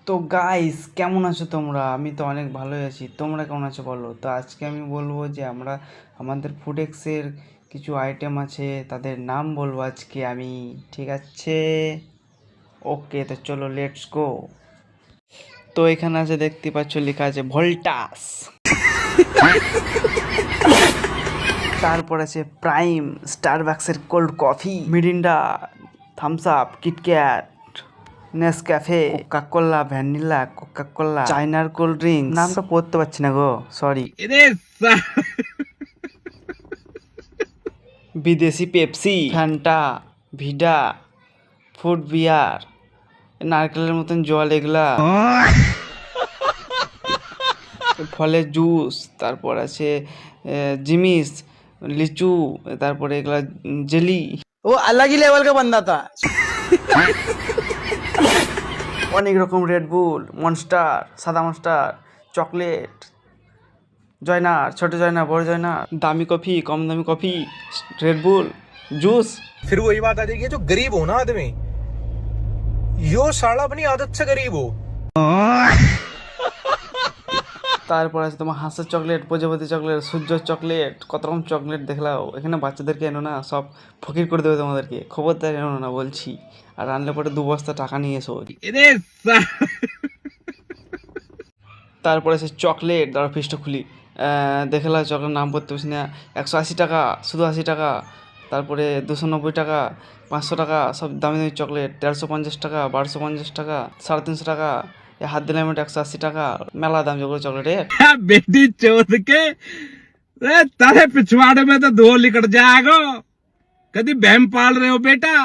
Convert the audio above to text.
তো গাইস, কেমন আছো তোমরা? আমি তো অনেক ভালোই আছি। তোমরা কেমন আছো বলো? তো আজকে আমি বলবো যে আমরা আমাদের ফুডেক্সের কিছু আইটেম আছে, তাদের নাম বলবো আজকে আমি। ঠিক আছে, ওকে, তো চলো লেটস গো। তো এখানে আছে, দেখতে পাচ্ছ লেখা আছে ভোল্টাস। তারপর আছে প্রাইম, স্টারবাক্সের cold coffee, Mirinda, Thums Up, KitKat, Nescafe, Coca Cola, vanilla, Coca Cola, চাইনার কোল্ড ড্রিঙ্কস, নামটা পড়তে পারছি না গো, সরি, বিদেশি Pepsi, Fanta, Vida, food beer, নারকেলের মতন জল, এগুলা ফলের জুস। তারপর আছে জিমিস, লিচু, তারপরে এগুলা জেলি। वो अलग ही लेवल का बंदा था। অনেক রকম, রেডবুল, মনস্টার, সাদা মনস্টার, চকলেট, জয়নার, ছোট জয়নার, বড় জয়নার, দামি কফি, কম দামি কফি, রেডবুল, জুস। फिर वही बात आ जाएगी, जो गरीब हो ना आदमी, यो साला अपनी आदत से गरीब हो। তারপর আছে তোমার হাঁসের চকলেট, প্রজাপতি চকলেট, সূর্য চকলেট, কত রকম চকলেট দেখলাও। এখানে বাচ্চাদেরকে এনো না, সব ফকির করে দেবে তোমাদেরকে, খবরদার এনো না বলছি। আর আনলে পরে 2 বস্তা টাকা নিয়ে এসো। তারপরে আছে চকলেট, দাঁড়া ফ্রিজটা খুলি, দেখলাম চকলেট নাম পড়তে পারছি না। 180 টাকা, শুধু 80 টাকা। তারপরে 290 টাকা, 500 টাকা, সব দামি দামি চকলেট। 150টাকা, 1250 টাকা, 350 টাকা। হাত দিলাম 180 টাকা, মেলা দাম যেগুলো চকলেটের। बेटी चोद के तारे पिछवाड़े में तो धो लिकट जाएगा। कभी बहम पाल रहे हो बेटा।